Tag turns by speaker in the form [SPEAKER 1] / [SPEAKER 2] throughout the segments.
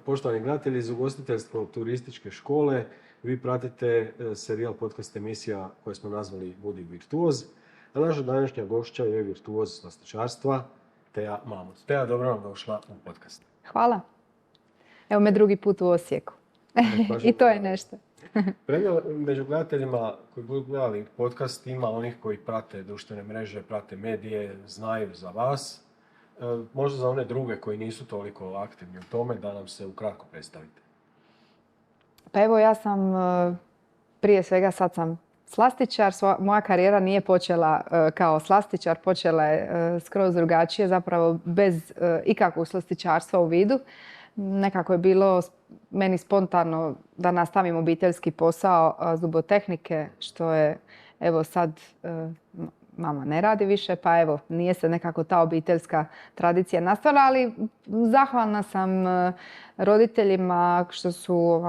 [SPEAKER 1] poštovani gledatelji iz ugostiteljsko-turističke škole. Vi pratite serijal podcast emisija koje smo nazvali Budi virtuoz. A naša današnja gošća je virtuoz slastičarstva Teja Mamut. Teja, dobro nam došla u podcast.
[SPEAKER 2] Hvala. Evo me drugi put u Osijeku. I to je nešto.
[SPEAKER 1] Među gledateljima koji budu gledali podcast ima onih koji prate društvene mreže, prate medije, znaju za vas. Možda za one druge koji nisu toliko aktivni u tome, da nam se ukratko predstavite.
[SPEAKER 2] Pa evo, ja sam prije svega sad sam slastičar. Moja karijera nije počela kao slastičar, počela je skroz drugačije, zapravo bez ikakvog slastičarstva u vidu. Nekako je bilo meni spontano da nastavim obiteljski posao zubotehnike, što je evo sad mama ne radi više, pa evo nije se nekako ta obiteljska tradicija nastavila, ali zahvalna sam roditeljima što su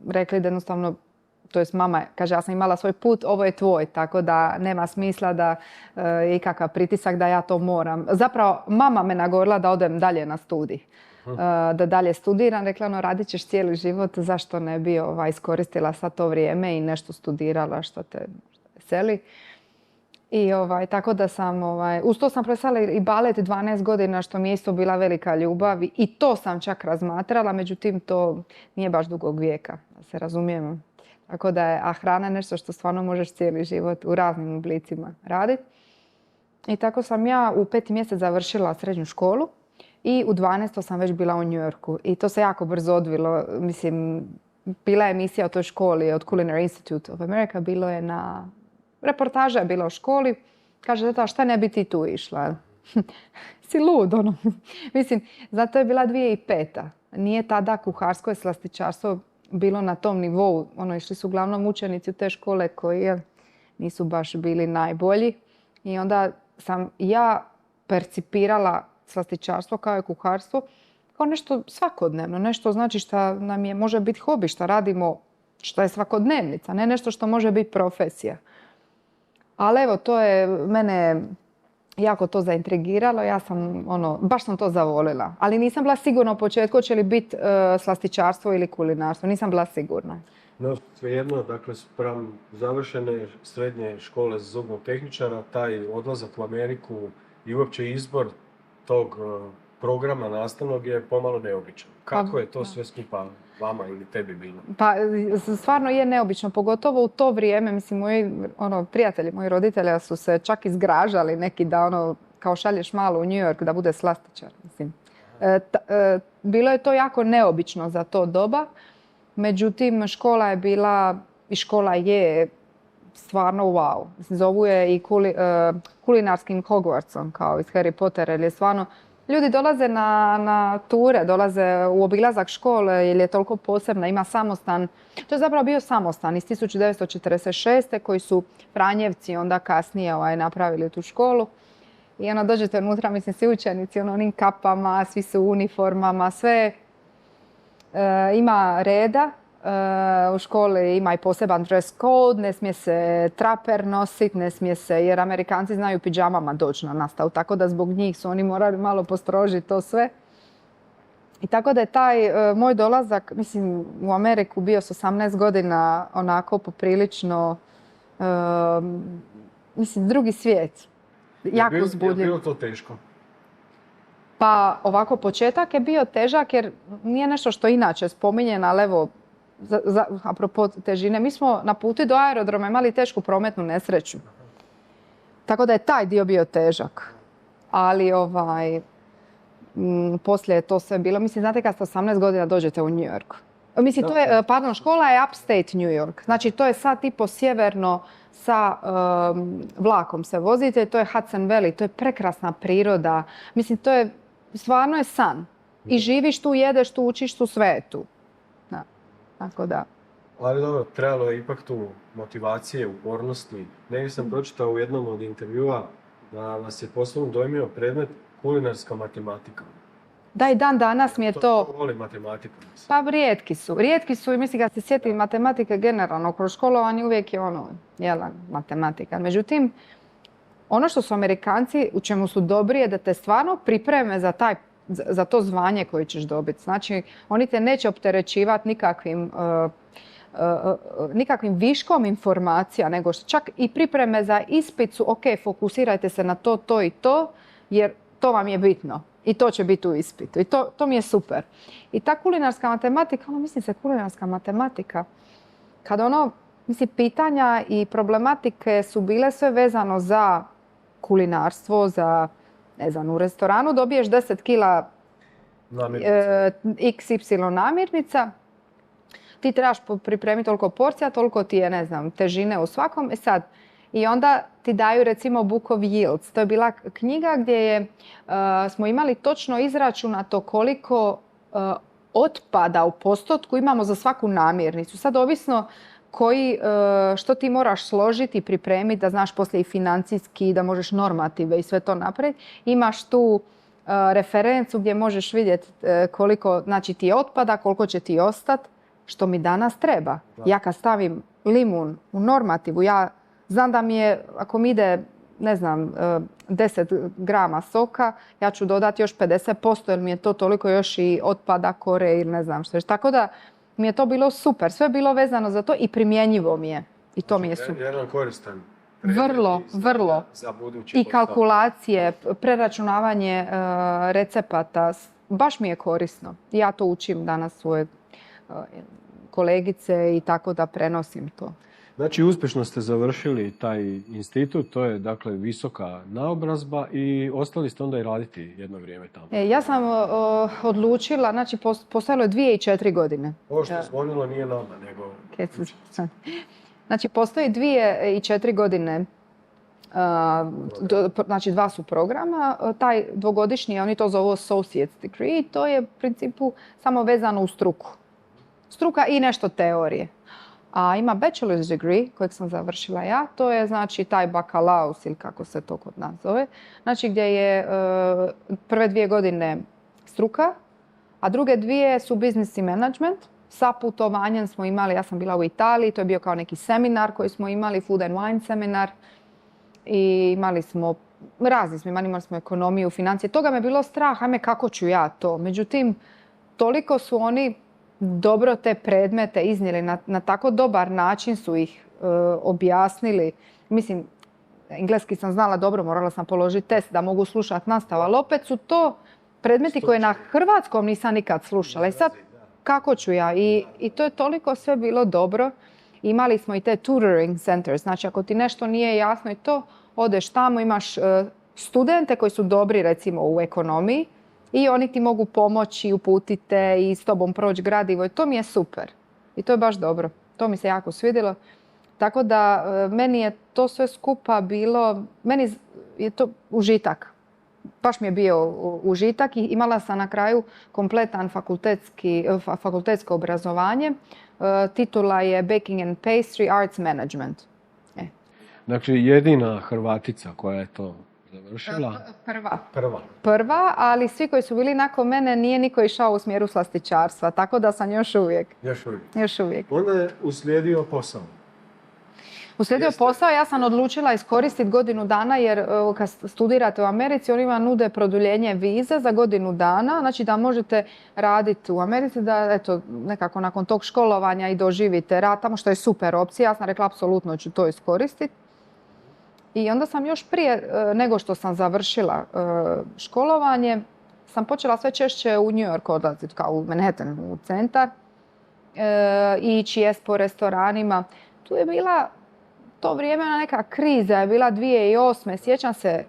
[SPEAKER 2] rekli da jednostavno, to jest mama kaže ja sam imala svoj put, ovo je tvoj, tako da nema smisla da je ikakav pritisak da ja to moram. Zapravo mama me nagovorila da odem dalje na studij. Da dalje studiram, rekla radit ćeš cijeli život, zašto ne bi iskoristila sad to vrijeme i nešto studirala što te veseli. I tako da sam, uz to sam profesala i balet 12 godina, što mi je isto bila velika ljubav i to sam čak razmatrala, međutim to nije baš dugog vijeka, da se razumijemo. Tako da je, hrana je nešto što stvarno možeš cijeli život u raznim oblicima raditi. I tako sam ja u 5. mjesec završila srednju školu. I u 12. sam već bila u New Yorku i to se jako brzo odvilo. Mislim, bila je emisija o toj školi od Culinary Institute of America, bilo je reportaža je bila o školi. Kaže, tata, šta ne bi ti tu išla? Si lud, ono. Mislim, zato je bila 2005. Nije tada kuharsko i slastičarstvo bilo na tom nivou. Išli su uglavnom učenici u te škole koji nisu baš bili najbolji. I onda sam ja percipirala slastičarstvo kao i kuharstvo kao nešto svakodnevno, nešto znači što nam je, može biti hobi, što radimo, što je svakodnevnica, ne nešto što može biti profesija. Ali evo, to je mene jako to zaintrigiralo, ja sam, baš sam to zavolila. Ali nisam bila sigurna u početku hoće li biti slastičarstvo ili kulinarstvo, nisam bila sigurna.
[SPEAKER 1] No, svejedno, dakle, spram završene srednje škole za zubnog tehničara, taj odlazak u Ameriku i uopće izbor tog programa nastavnog je pomalo neobičan. Kako je to sve skupa vama ili tebi bilo?
[SPEAKER 2] Pa stvarno je neobično, pogotovo u to vrijeme. Mislim, moji prijatelji, moji roditelji su se čak izgražali neki da kao šalješ malo u New York da bude slastičar. Mislim. Bilo je to jako neobično za to doba. Međutim, škola je bila i škola je stvarno wow. Zovu je i kulinarskim Hogwartsom kao iz Harry Pottera, jer je stvarno ljudi dolaze na ture, dolaze u obilazak škole jer je toliko posebna, ima samostan. To je zapravo bio samostan iz 1946. koji su Franjevci onda kasnije napravili tu školu. I dođete unutra, mislim, svi učenici onim kapama, svi su u uniformama, sve ima reda. U školi ima i poseban dress code, ne smije se traper nositi, ne smije se, jer Amerikanci znaju pidžamama doći na nastavu, tako da zbog njih su oni morali malo postrožiti to sve. I tako da je taj moj dolazak, mislim, u Ameriku bio s 18 godina onako poprilično, mislim, drugi svijet. Jako uzbudljiv.
[SPEAKER 1] Je bilo to teško?
[SPEAKER 2] Pa ovako, početak je bio težak jer nije nešto što inače spominjeno, ali evo, apropo težine, mi smo na putu do aerodroma imali tešku prometnu nesreću. Tako da je taj dio bio težak. Ali poslije je to sve bilo. Mislim, znate kad ste 18 godina dođete u New York. Mislim, to je, škola je upstate New York. Znači, to je sad tipo sjeverno sa vlakom se vozite. To je Hudson Valley, to je prekrasna priroda. Mislim, to je, stvarno je san. I živiš tu, jedeš tu, učiš tu, sve je tu. Tako da.
[SPEAKER 1] Ali dobro, trebalo je ipak tu motivacije, upornosti. Negdje sam pročitao u jednom od intervjua da vas je posebno dojmio predmet kulinarska matematika.
[SPEAKER 2] Da, i dan danas mi je to...
[SPEAKER 1] Ko voli matematiku?
[SPEAKER 2] Pa rijetki su i mislim kad se sjetim matematike generalno kroz školovanje uvijek je matematika. Međutim, ono što su Amerikanci, u čemu su dobri je da te stvarno pripreme za taj za to zvanje koje ćeš dobiti. Znači, oni te neće opterećivati nikakvim viškom informacija, nego što čak i pripreme za ispit su ok, fokusirajte se na to, to i to, jer to vam je bitno. I to će biti u ispitu. I to mi je super. I ta kulinarska matematika, kulinarska matematika, kad pitanja i problematike su bile sve vezano za kulinarstvo, za, ne znam, u restoranu dobiješ 10 kila XY namirnica, ti trebaš pripremiti toliko porcija, toliko ti je, ne znam, težine u svakom. I onda ti daju recimo Book of Yields. To je bila knjiga gdje smo imali točno izračunato koliko otpada u postotku imamo za svaku namirnicu. Sad ovisno što ti moraš složiti i pripremiti da znaš poslije i financijski, da možeš normative i sve to napraviti. Imaš tu referencu gdje možeš vidjeti koliko znači, ti otpada, koliko će ti ostati, što mi danas treba. Ja kad stavim limun u normativu, ja znam da mi je, ako mi ide, ne znam, 10 grama soka, ja ću dodati još 50% jer mi je to toliko još i otpada kore ili ne znam što. Tako da mi je to bilo super. Sve je bilo vezano za to i primjenjivo mi je. I to mi je super.
[SPEAKER 1] Jedan koristan.
[SPEAKER 2] Vrlo.
[SPEAKER 1] Za budući
[SPEAKER 2] I kalkulacije, preračunavanje recepata. Baš mi je korisno. Ja to učim danas svoje kolegice i tako da prenosim to.
[SPEAKER 1] Znači, uspješno ste završili taj institut, to je dakle visoka naobrazba i ostali ste onda i raditi jedno vrijeme tamo.
[SPEAKER 2] Ja sam odlučila, znači postojalo je 2 i 4 godine.
[SPEAKER 1] Ovo što zvonilo nije nama, nego...
[SPEAKER 2] Znači, postoji 2 i 4 godine, znači 2 su programa. Taj dvogodišnji, oni to zovu associate's degree, to je u principu samo vezano u struku. Struka i nešto teorije. A ima bachelor's degree, kojeg sam završila ja, to je znači taj bakalaus ili kako se to kod nas zove. Znači gdje je prve 2 godine struka, a druge 2 su business i management. Sa putovanjem smo imali, ja sam bila u Italiji, to je bio kao neki seminar koji smo imali, food and wine seminar. I imali smo imali smo ekonomiju, financije. Toga me bilo strah, ajme kako ću ja to. Međutim, toliko su oni dobro te predmete iznijeli, na tako dobar način su ih objasnili. Mislim, engleski sam znala dobro, morala sam položiti test da mogu slušati nastavu, ali opet su to predmeti koje na hrvatskom nisam nikad slušala. I sad, kako ću ja? I to je toliko sve bilo dobro. Imali smo i te tutoring centers, znači ako ti nešto nije jasno i to, odeš tamo, imaš studente koji su dobri recimo u ekonomiji, i oni ti mogu pomoći, uputite i s tobom proći gradivo i to mi je super. I to je baš dobro. To mi se jako svidjelo. Tako da meni je to sve skupa bilo, meni je to užitak. Baš mi je bio užitak i imala sam na kraju kompletan fakultetsko obrazovanje. Titula je Baking and Pastry Arts Management.
[SPEAKER 1] Znači jedina Hrvatica koja je to završila?
[SPEAKER 2] Prva, ali svi koji su bili nakon mene nije niko išao u smjeru slastičarstva, tako da sam još uvijek. Još uvijek.
[SPEAKER 1] Onda je uslijedio posao.
[SPEAKER 2] Posao, ja sam odlučila iskoristiti godinu dana jer kad studirate u Americi oni vam nude produljenje vize za godinu dana, znači da možete raditi u Americi, da eto nekako nakon tog školovanja i doživite rad tamo, što je super opcija. Ja sam rekla apsolutno ću to iskoristiti. I onda sam još prije nego što sam završila školovanje, sam počela sve češće u New York odlaziti, kao u Manhattan, u centar, i ići jest po restoranima. Tu je bila to vrijeme neka kriza, je bila 2008. Sjećam se,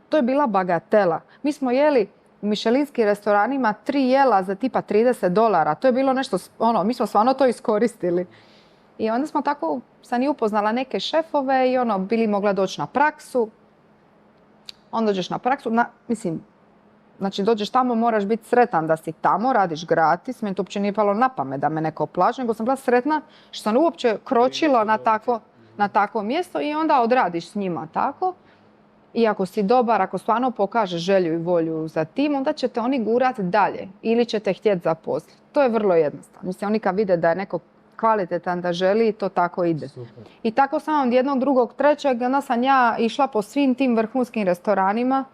[SPEAKER 2] to je bila bagatela. Mi smo jeli u mišelinskim restoranima 3 jela za tipa $30. To je bilo nešto, mi smo stvarno to iskoristili. I onda smo tako, sam i upoznala neke šefove i bili mogla doći na praksu. Onda dođeš na praksu, znači dođeš tamo, moraš biti sretan da si tamo, radiš gratis. Meni to uopće nije palo na pamet da me neko plaća, nego sam bila sretna što sam uopće kročila na takvo mjesto i onda odradiš s njima tako. I ako si dobar, ako stvarno pokažeš želju i volju za tim, onda će te oni gurati dalje ili će te htjeti zaposliti. To je vrlo jednostavno. Mislim, oni kad vide da je neko kvalitetan, da želi, to tako ide. Super. I tako sam od jednog, drugog, trećeg, onda sam ja išla po svim tim vrhunskim restoranima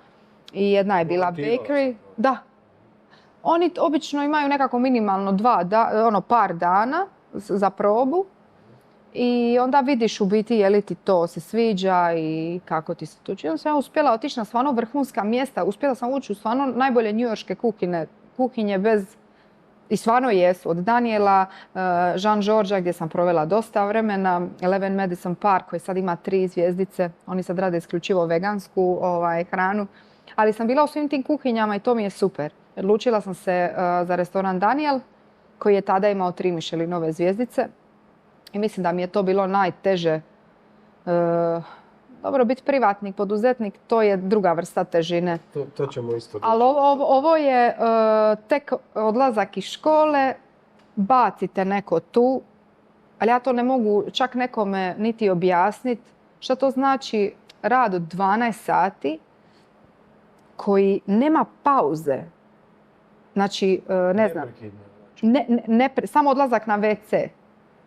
[SPEAKER 2] i jedna je bila bakery. Da. Oni obično imaju nekako minimalno par dana za probu i onda vidiš u biti je li ti to se sviđa i kako ti se to čini. Onda sam ja uspjela otići na stvarno vrhunska mjesta, uspjela sam ući u stvarno najbolje njujorške kuhinje bez... I stvarno jesu. Od Daniela, Jean Georgea gdje sam provela dosta vremena, Eleven Madison Park koji sad ima 3 zvjezdice. Oni sad rade isključivo vegansku hranu. Ali sam bila u svim tim kuhinjama i to mi je super. Odlučila sam se za restoran Daniel koji je tada imao 3 Michelinove zvjezdice. I mislim da mi je to bilo najteže. Dobro, biti privatnik, poduzetnik, to je druga vrsta težine.
[SPEAKER 1] To ćemo isto.
[SPEAKER 2] Ali ovo je tek odlazak iz škole, bacite neko tu, ali ja to ne mogu čak nekome niti objasniti što to znači rad od 12 sati koji nema pauze. Znači, ne znam, samo odlazak na WC.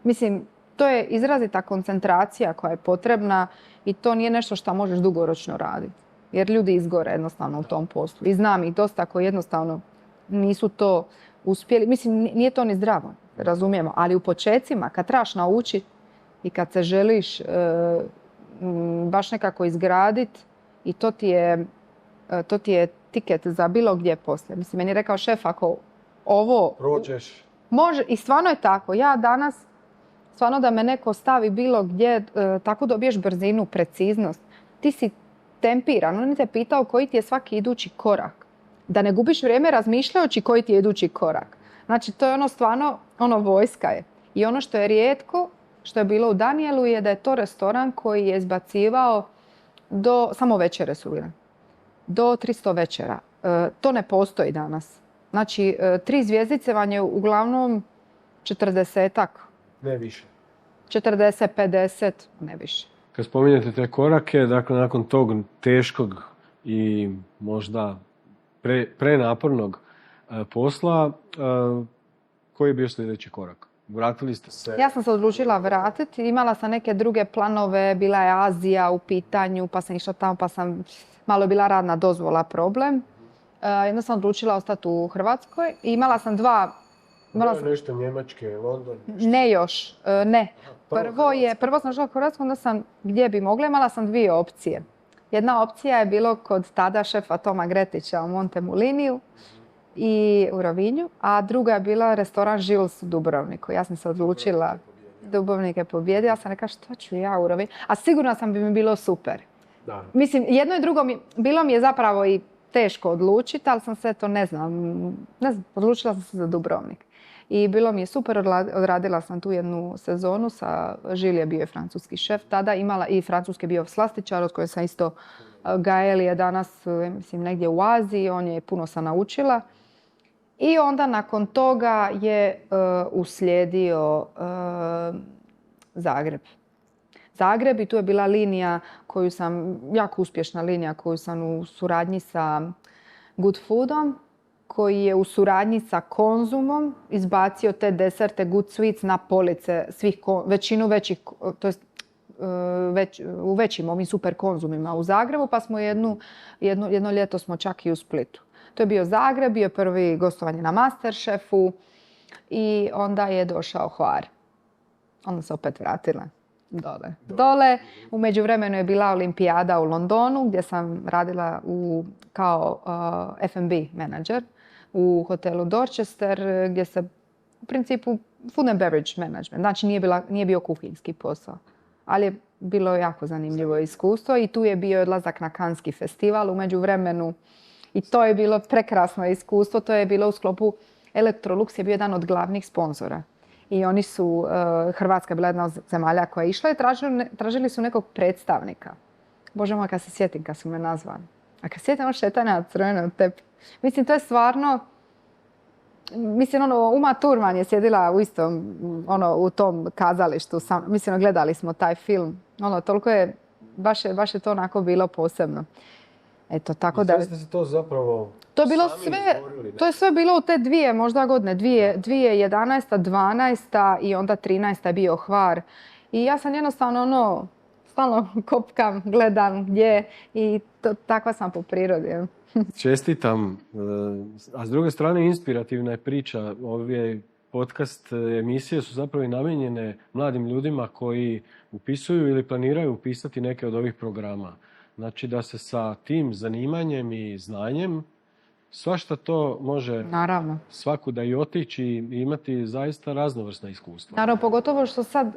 [SPEAKER 2] Mislim, to je izrazita koncentracija koja je potrebna i to nije nešto što možeš dugoročno raditi. Jer ljudi izgore jednostavno u tom poslu. I znam ih dosta koji jednostavno nisu to uspjeli. Mislim, nije to ni zdravo, razumijemo. Ali u počecima, kad trebaš naučiti i kad se želiš baš nekako izgraditi i to ti je tiket za bilo gdje poslije. Mislim, meni je rekao šef, ako ovo...
[SPEAKER 1] Prođeš.
[SPEAKER 2] Može, i stvarno je tako. Ja danas, stvarno da me neko stavi bilo gdje, tako dobiješ brzinu, preciznost. Ti si tempiran, on te pitao koji ti je svaki idući korak. Da ne gubiš vrijeme razmišljajući koji ti je idući korak. Znači, to je ono stvarno, vojska je. I ono što je rijetko, što je bilo u Danielu, je da je to restoran koji je izbacivao samo večere su bile, do 300 večera. To ne postoji danas. Znači, 3 zvjezdice vam je uglavnom 40-ak.
[SPEAKER 1] Ne više.
[SPEAKER 2] 40, 50, ne više.
[SPEAKER 1] Kad spominjete te korake, dakle, nakon tog teškog i možda prenapornog posla, koji je bio sljedeći korak? Vratili ste se?
[SPEAKER 2] Ja sam se odlučila vratiti. Imala sam neke druge planove. Bila je Azija u pitanju, pa sam išla tamo, pa sam malo bila radna dozvola problem. Jedno sam odlučila ostati u Hrvatskoj. I imala sam
[SPEAKER 1] nešto Njemačke, London?
[SPEAKER 2] Ne još, ne. Prvo sam šla u Hrvatsku, onda sam gdje bi mogla, imala sam 2 opcije. Jedna opcija je bilo kod tada šefa Toma Gretića u Montemuliniju i u Rovinju, a druga je bila restoran Žils u Dubrovniku. Ja sam se odlučila, Dubrovnik je pobjedio, ja sam rekla što ću ja u Rovinju, a sigurno sam bi mi bilo super. Da. Mislim, jedno i drugo bilo mi je zapravo i teško odlučiti, ali sam se to ne znam, odlučila sam se za Dubrovnik. I bilo mi je super, odradila sam tu jednu sezonu sa Žil je bio francuski šef tada, imala i francuski bio slastičar od koje sam isto Gael je danas mislim negdje u Aziji, on je puno sam naučila. I onda nakon toga je uslijedio Zagreb i tu je bila linija koju sam, jako uspješna linija koju sam u suradnji sa Good Foodom, koji je u suradnji sa Konzumom izbacio te deserte Good Sweets na police većinu većih, to jest u većim ovim super Konzumima u Zagrebu, pa smo jedno ljeto smo čak i u Splitu. To je bio Zagreb, bio je prvi gostovanje na Masterchefu i onda je došao Hvar. Onda se opet vratila dole. U međuvremenu je bila olimpijada u Londonu gdje sam radila kao F&B menadžer u hotelu Dorchester gdje se u principu food and beverage management, znači nije bio kuhinjski posao. Ali je bilo jako zanimljivo iskustvo i tu je bio odlazak na Canneski festival u međuvremenu i to je bilo prekrasno iskustvo. To je bilo u sklopu Electrolux je bio jedan od glavnih sponzora. I oni su, Hrvatska je bila jedna od zemalja koja je išla i tražili su nekog predstavnika. Bože moj, kad se sjetim kad su me nazvali. A kad sjetim ono šetanja na crvenom tepi. Mislim, to je stvarno... Mislim, Uma Thurman je sjedila u tom kazalištu. Mislim, gledali smo taj film. Toliko je, baš je to onako bilo posebno. Eto, tako da...
[SPEAKER 1] ste se to zapravo
[SPEAKER 2] to je bilo sve, izborili, to je sve bilo u te 2 možda godine. 2011, 12 i onda 13 je bio Hvar. I ja sam jednostavno stalno kopkam, gledam gdje i takva sam po prirodi.
[SPEAKER 1] Čestitam. A s druge strane, inspirativna je priča. Ove podcast emisije su zapravo i namijenjene mladim ljudima koji upisuju ili planiraju upisati neke od ovih programa. Znači da se sa tim zanimanjem i znanjem svašta to može
[SPEAKER 2] Naravno.
[SPEAKER 1] svakuda i otići i imati zaista raznovrsna iskustva.
[SPEAKER 2] Naravno, pogotovo što sad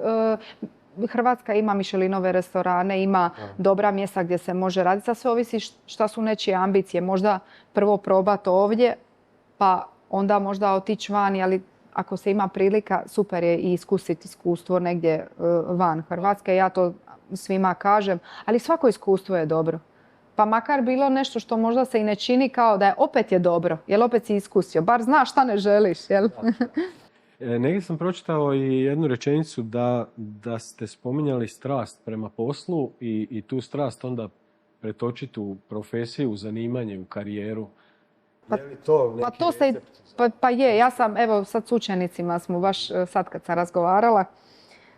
[SPEAKER 2] Hrvatska ima Michelinove restorane, ima dobra mjesta gdje se može raditi. Sad sve ovisi šta su nečije ambicije. Možda prvo probati ovdje, pa onda možda otići vani, ali ako se ima prilika, super je i iskusiti iskustvo negdje van Hrvatske. Ja to svima kažem, ali svako iskustvo je dobro. Pa makar bilo nešto što možda se i ne čini kao da je opet je dobro, jer opet si iskusio. Bar znaš šta ne želiš, jel?
[SPEAKER 1] Negdje sam pročitao i jednu rečenicu da ste spominjali strast prema poslu i tu strast onda pretočiti u profesiju, u zanimanje, u karijeru. Je li to neki recept?
[SPEAKER 2] Pa je, ja sam, evo sad s učenicima smo baš sad kad sam razgovarala,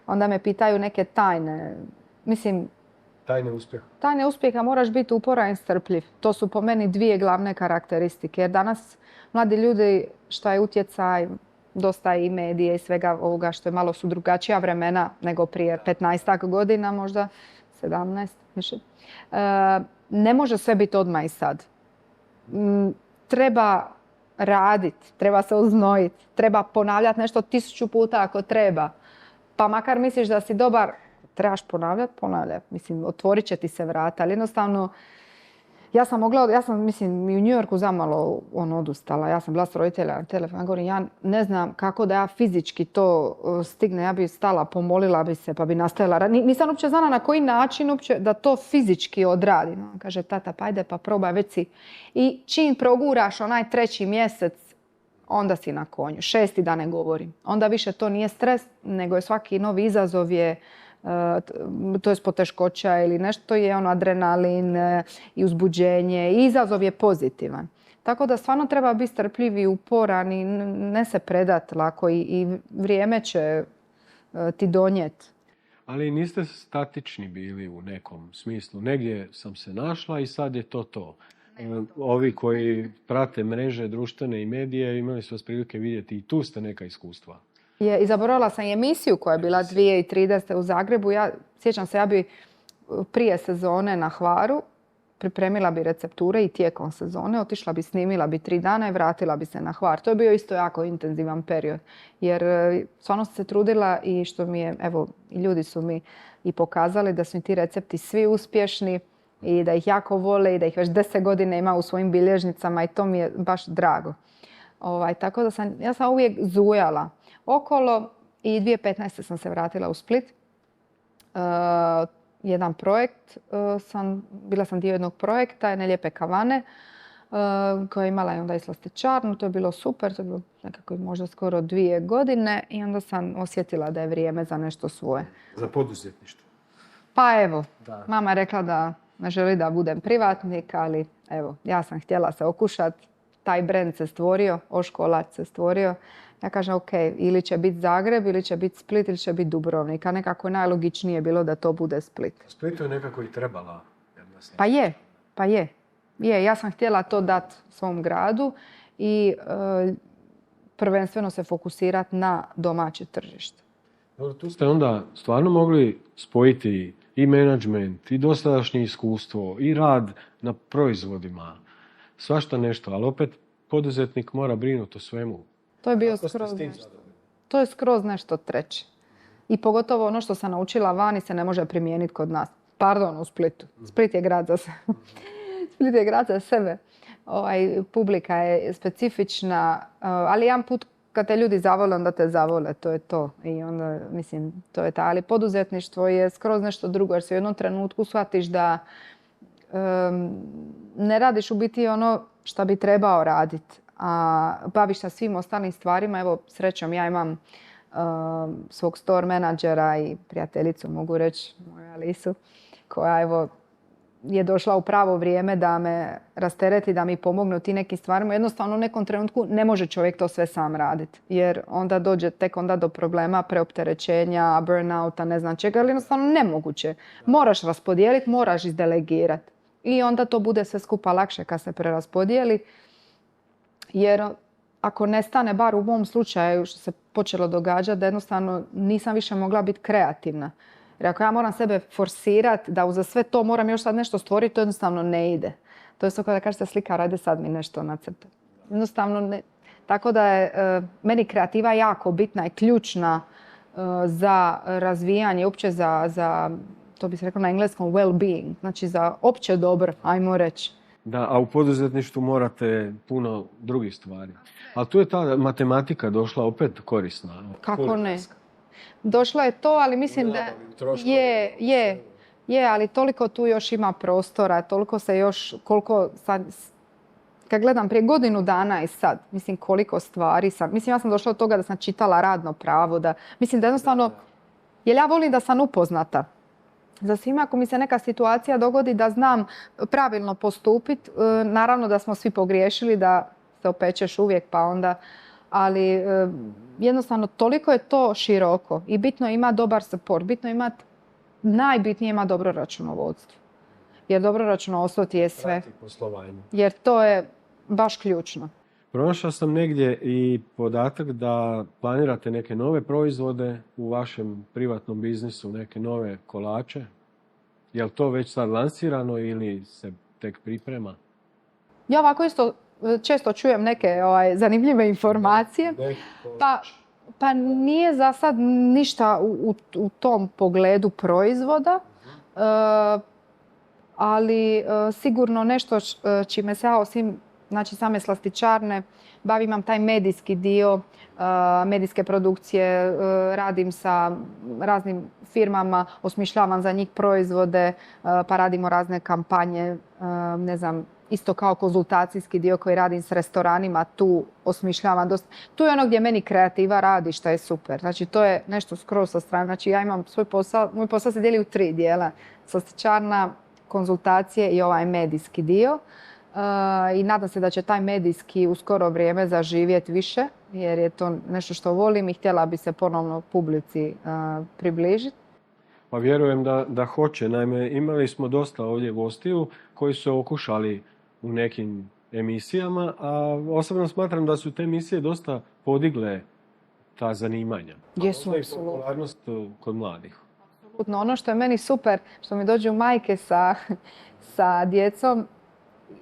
[SPEAKER 2] onda me pitaju neke tajne, mislim, tajne uspjeha moraš biti uporan i strpljiv. To su po meni dvije glavne karakteristike. Jer danas mladi ljudi, šta je utjecaj, dosta i medije i svega ovoga što je malo su drugačija vremena nego prije 15 godina, možda 17 više. Ne može sve biti odmah i sad. Treba raditi, treba se uznojiti, treba ponavljati nešto 1000 puta ako treba. Pa makar misliš da si dobar, trebaš ponavljati. Mislim, otvorit će ti se vrata, ali jednostavno ja sam mislim, i u New Yorku zamalo odustala. Ja sam bila s roditelja na telefon. Govorim, ja ne znam kako da ja fizički to stigne. Ja bi stala, pomolila bi se, pa bi nastavila. Nisam uopće znala na koji način uopće da to fizički odradim. On kaže, tata, pa ajde, pa probaj, već si. I čim proguraš onaj 3. mjesec, onda si na konju. 6. da ne govorim. Onda više to nije stres, nego je svaki novi izazov je to je poteškoća ili nešto je adrenalin i uzbuđenje i izazov je pozitivan. Tako da stvarno treba biti strpljiv i uporan i ne se predati lako i vrijeme će ti donijeti.
[SPEAKER 1] Ali niste statični bili u nekom smislu. Negdje sam se našla i sad je to. Ovi koji prate mreže, društvene i medije imali su vas prilike vidjeti i tu ste neka iskustva.
[SPEAKER 2] I zaboravila sam i emisiju koja je bila 2030. u Zagrebu. Sjećam se, ja bi prije sezone na Hvaru pripremila bi recepture i tijekom sezone otišla bi, snimila bi 3 dana i vratila bi se na Hvar. To je bio isto jako intenzivan period. Jer stvarno sam se trudila i što mi je, evo, i ljudi su mi i pokazali da su mi ti recepti svi uspješni i da ih jako vole i da ih već 10 godina ima u svojim bilježnicama i to mi je baš drago. Tako da ja sam uvijek zujala okolo i 2015. sam se vratila u Split. Jedan projekt, bila sam dio jednog projekta, jedne lijepe kavane koja je imala i onda i slastičarnu. To je bilo super, to je bilo nekako možda skoro 2 godine i onda sam osjetila da je vrijeme za nešto svoje.
[SPEAKER 1] Za poduzetništvo?
[SPEAKER 2] Pa evo, mama je rekla da ne želi da budem privatnik, ali evo, ja sam htjela se okušati. Taj brand se stvorio, Oškolac se stvorio. Ja kažem, ok, ili će biti Zagreb, ili će biti Split, ili će biti Dubrovnik. A nekako najlogičnije je bilo da to bude Split.
[SPEAKER 1] Splitu je nekako i trebala.
[SPEAKER 2] Pa je. Ja sam htjela to dati svom gradu i prvenstveno se fokusirati na domaće tržište.
[SPEAKER 1] Dobro, tu ste onda stvarno mogli spojiti i menadžment, i dosadašnje iskustvo, i rad na proizvodima. Svašta nešto, ali opet poduzetnik mora brinuti o svemu.
[SPEAKER 2] To je bio skroz nešto treće. I pogotovo ono što sam naučila vani se ne može primijeniti kod nas. Pardon, u Splitu. Split je grad za sebe. Split je grad za sebe. Publika je specifična, ali jedan put kad te ljudi zavole, onda te zavole. To je to. I onda, mislim, to je ta. Ali poduzetništvo je skroz nešto drugo, jer se u jednom trenutku shvatiš da ne radiš u biti ono što bi trebao raditi, a baviš se svim ostalim stvarima. Evo, srećom, ja imam svog store menadžera i prijateljicu, mogu reći, moju Alisu, koja evo, je došla u pravo vrijeme da me rastereti, da mi pomogne u tim nekim stvarima. Jednostavno u nekom trenutku ne može čovjek to sve sam raditi, jer onda dođe tek onda do problema, preopterećenja, burnouta, ne znam čega, ali jednostavno nemoguće. Moraš raspodijeliti, moraš izdelegirati. i onda to bude sve skupa lakše kad se preraspodijeli. Jer ako nestane, bar u mom slučaju što se počelo događati, da jednostavno nisam više mogla biti kreativna. Jer ako ja moram sebe forsirati da uza sve to moram još sad nešto stvoriti, to jednostavno ne ide. To je to kada kažete slikar, ajde sad mi nešto nacrta. Jednostavno ne. Tako da je meni kreativa jako bitna i ključna za razvijanje, uopće za, to bi se reklo na engleskom, well-being. Znači za opće dobro, ajmo reći.
[SPEAKER 1] Da, a u poduzetništvu morate puno drugih stvari. Ali tu je ta matematika došla opet korisna.
[SPEAKER 2] Kako ne? Došlo je to, ali mislim da je, ali toliko tu još ima prostora, toliko se još, koliko sad, kad gledam prije godinu dana i sad, mislim koliko stvari sam, mislim ja sam došla od toga da sam čitala radno pravo, da, mislim da jednostavno, jer ja volim da sam upoznata. Za svima, ako mi se neka situacija dogodi da znam pravilno postupiti, naravno da smo svi pogriješili, da se opečeš uvijek pa onda, ali jednostavno toliko je to široko i bitno je imati dobar support, bitno je imati, najbitnije ima dobro računovodstvo. Jer dobro računovodstvo ti je sve. Jer to je baš ključno.
[SPEAKER 1] Pronašao sam negdje i podatak da planirate neke nove proizvode u vašem privatnom biznisu, neke nove kolače. Je li to već sad lansirano ili se tek priprema?
[SPEAKER 2] Ja ovako isto često čujem neke zanimljive informacije. Pa nije za sad ništa u tom pogledu proizvoda, ali sigurno nešto čime se ja osim znači same slastičarne bavim, imam taj medijski dio, medijske produkcije, radim sa raznim firmama, osmišljavam za njih proizvode, pa radimo razne kampanje, ne znam, isto kao konzultacijski dio koji radim s restoranima, tu osmišljavam dosta. Tu je ono gdje meni kreativa radi, što je super. Znači to je nešto skroz sa strane. Znači ja imam svoj posao, moj posao se dijeli u 3 dijela. Slastičarna, konzultacije i ovaj medijski dio. I nadam se da će taj medijski u skoro vrijeme zaživjeti više, jer je to nešto što volim i htjela bi se ponovno publici približiti.
[SPEAKER 1] Pa vjerujem da hoće. Naime, imali smo dosta ovdje gostiju koji su okušali u nekim emisijama, a osobno smatram da su te emisije dosta podigle ta zanimanja.
[SPEAKER 2] Jesu,
[SPEAKER 1] apsolutno. Popularnost kod mladih.
[SPEAKER 2] Apsolutno. Ono što je meni super, što mi dođu majke sa djecom,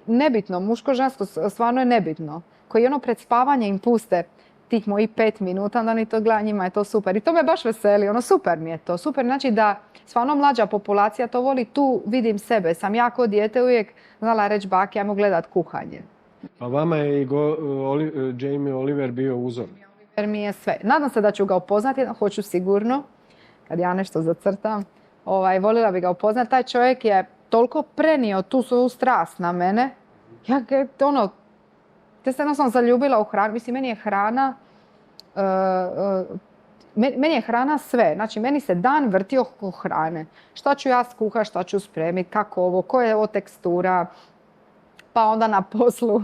[SPEAKER 2] nebitno, muško-žensko, stvarno je nebitno. Koji ono pred spavanje im puste tih mojih 5 minuta, onda ni to gleda, njima je to super. I to me baš veseli, ono super mi je to. Super, znači da stvarno mlađa populacija to voli, tu vidim sebe. Sam ja kao dijete uvijek znala reći baki, ajmo gledat kuhanje.
[SPEAKER 1] Pa vama je i Jamie Oliver bio uzor.
[SPEAKER 2] Jer mi je sve. Nadam se da ću ga upoznati, hoću sigurno, kad ja nešto zacrtam. Volila bi ga upoznati. Taj čovjek je toliko prenio tu svoju strast na mene. Ja se jednostavno zaljubila u hranu. Mislim, meni je hrana sve. Znači, meni se dan vrti oko hrane. Šta ću ja skuhati, šta ću spremiti, kako ovo, koja je ovo tekstura. Pa onda na poslu.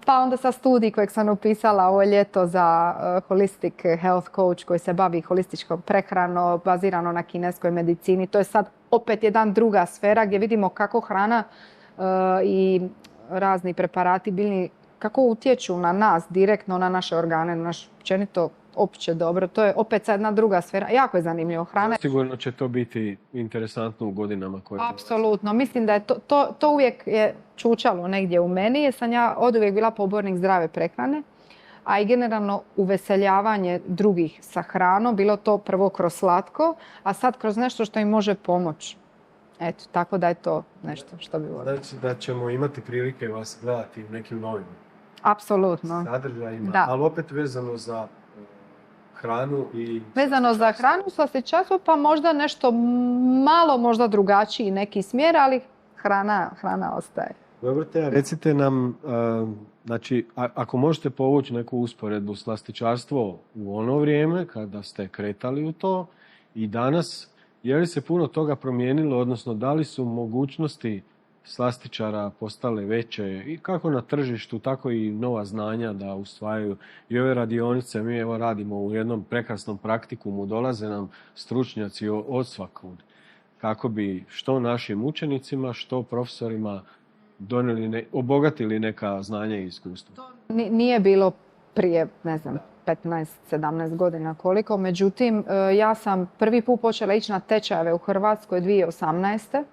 [SPEAKER 2] Pa onda sa studij kojeg sam upisala ovo ljeto za Holistic Health Coach koji se bavi holističkom prehranom, bazirano na kineskoj medicini. To je sad opet jedan druga sfera gdje vidimo kako hrana i razni preparati biljni kako utječu na nas direktno, na naše organe, na naš općenito opće dobro. To je opet jedna druga sfera. Jako je zanimljivo. Hrana.
[SPEAKER 1] Sigurno će to biti interesantno u godinama koje dolaze.
[SPEAKER 2] Apsolutno. Mislim da je to uvijek je čučalo negdje u meni, jer sam ja oduvijek bila pobornik zdrave prehrane, a i generalno uveseljavanje drugih sa hranom, bilo to prvo kroz slatko, a sad kroz nešto što im može pomoći. Eto, tako da je to nešto što bi volio.
[SPEAKER 1] Znači da ćemo imati prilike vas gledati u nekim novim
[SPEAKER 2] apsolutno
[SPEAKER 1] sadržajima, da. Ali opet vezano za hranu i...
[SPEAKER 2] Vezano za hranu, slastičarstvo, pa možda nešto malo, možda drugačiji neki smjer, ali hrana ostaje.
[SPEAKER 1] Dobro, te recite nam, znači, ako možete povući neku usporedbu slastičarstvo u ono vrijeme kada ste kretali u to i danas, je li se puno toga promijenilo, odnosno da li su mogućnosti slastičara postale veće i kako na tržištu, tako i nova znanja da usvajaju i ove radionice. Mi evo radimo u jednom prekrasnom praktikumu, dolaze nam stručnjaci od svakud. kako bi što našim učenicima, što profesorima obogatili neka znanja i iskustva.
[SPEAKER 2] Nije bilo prije, ne znam, 15-17 godina koliko. Međutim, ja sam prvi put počela ići na tečajeve u Hrvatskoj 2018.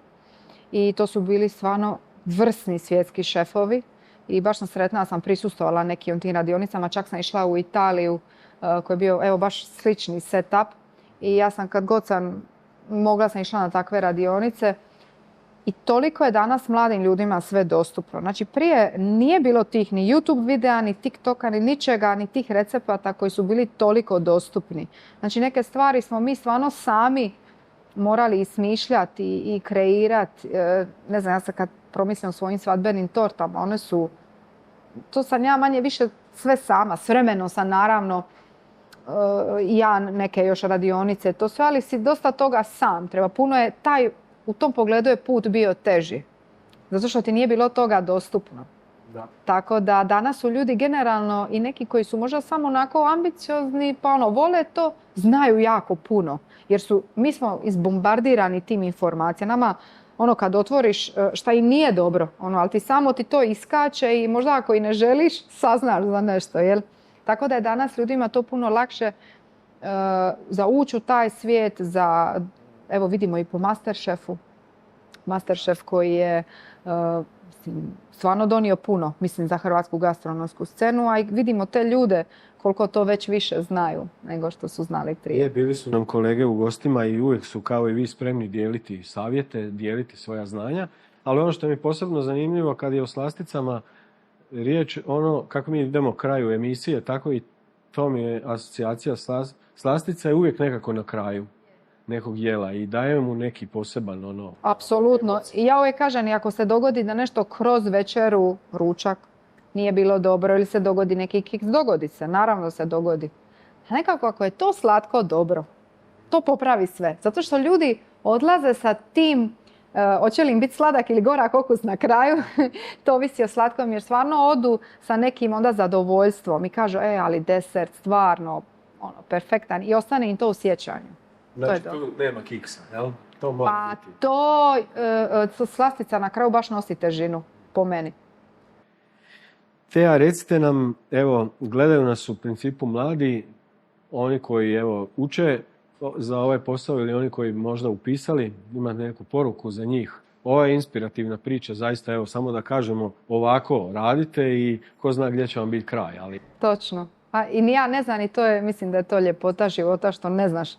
[SPEAKER 2] I to su bili stvarno vrsni svjetski šefovi. I baš sam sretna, sam prisustvovala nekim tim radionicama. Čak sam išla u Italiju koji je bio evo, baš slični setup. I ja sam kad god sam mogla sam išla na takve radionice. I toliko je danas mladim ljudima sve dostupno. Znači prije nije bilo tih ni YouTube videa, ni TikToka, ni ničega, ni tih recepata koji su bili toliko dostupni. Znači neke stvari smo mi stvarno sami morali ismišljati i kreirati. Ne znam, ja se kad promislim o svojim svadbenim tortama, one su, to sam ja manje više sve sama. S vremenom sam naravno ja neke još radionice, to sve, ali si dosta toga sam. Treba puno je u tom pogledu je put bio teži. Zato što ti nije bilo toga dostupno.
[SPEAKER 1] Da.
[SPEAKER 2] Tako da danas su ljudi generalno i neki koji su možda samo onako ambiciozni, pa vole to, znaju jako puno. Jer mi smo izbombardirani tim informacijama. Kad otvoriš šta i nije dobro, ali ti to iskače i možda ako i ne želiš, saznaš za nešto, jel? Tako da je danas ljudima to puno lakše za ući u taj svijet, evo vidimo i po Masterchefu. Masterchef koji je stvarno donio puno, mislim, za hrvatsku gastronomsku scenu, a i vidimo te ljude koliko to već više znaju nego što su znali prije.
[SPEAKER 1] Bili su nam kolege u gostima i uvijek su kao i vi spremni dijeliti savjete, dijeliti svoja znanja, ali ono što mi je posebno zanimljivo kad je o slasticama riječ, kako mi idemo kraju emisije, tako i to mi je asocijacija slastica je uvijek nekako na kraju nekog jela i daje mu neki poseban
[SPEAKER 2] Apsolutno. I ja uvijek kažem, ako se dogodi da nešto kroz večeru, ručak, nije bilo dobro ili se dogodi neki kiks, dogodi se, naravno se dogodi. A nekako ako je to slatko dobro, to popravi sve. Zato što ljudi odlaze sa tim, hoće li im biti sladak ili gorak okus na kraju, to ovisi o slatkom, jer stvarno odu sa nekim onda zadovoljstvom i kažu, ali desert stvarno perfektan i ostane im to u sjećanju.
[SPEAKER 1] Znači tu nema kiksa, jel? To mora biti.
[SPEAKER 2] To slastica na kraju baš nosi težinu, po meni.
[SPEAKER 1] Teja, recite nam, evo, gledaju nas u principu mladi, oni koji uče za ovaj posao ili oni koji možda upisali, imate neku poruku za njih. Ova je inspirativna priča, zaista, samo da kažemo, ovako radite i ko zna gdje će vam biti kraj. Ali...
[SPEAKER 2] Točno. I ni ja ne znam, i to je, mislim da je to ljepota života što ne znaš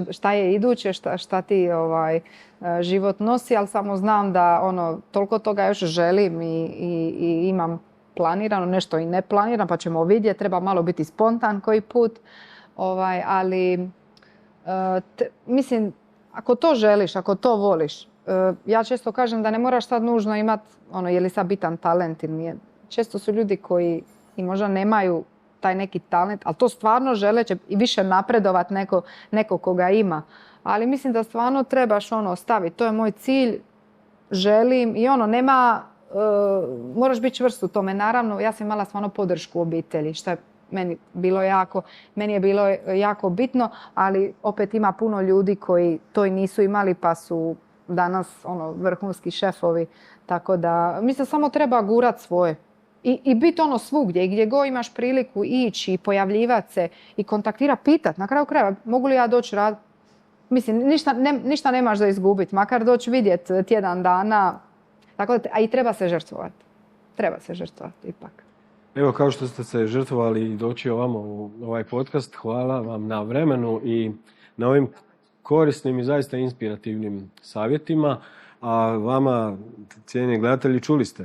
[SPEAKER 2] šta je iduće, šta ti život nosi, ali samo znam da toliko toga još želim i imam planirano, nešto i ne planiram, pa ćemo vidjeti, treba malo biti spontan koji put, ali mislim, ako to želiš, ako to voliš, ja često kažem da ne moraš sad nužno imati, je li sad bitan talent ili nije. Često su ljudi koji i možda nemaju taj neki talent, ali to stvarno žele će i više napredovat neko koga ima. Ali mislim da stvarno trebaš staviti. To je moj cilj, želim i moraš biti čvrst u tome. Naravno, ja sam imala stvarno podršku obitelji, što je meni je bilo jako bitno, ali opet ima puno ljudi koji to i nisu imali pa su danas vrhunski šefovi. Tako da, mislim, samo treba gurat svoje. I biti svugdje, i gdje god imaš priliku ići i pojavljivati se i kontaktirati, pitati. Na kraju krajeva, mogu li ja doći raditi? Mislim, ništa nemaš za izgubiti, makar doći vidjeti tjedan dana. Tako da, a i treba se žrtvovati. Treba se žrtvovati ipak.
[SPEAKER 1] Evo, kao što ste se žrtvovali i doći ovamo u ovaj podcast, hvala vam na vremenu i na ovim korisnim i zaista inspirativnim savjetima. A vama, cijenjeni gledatelji, čuli ste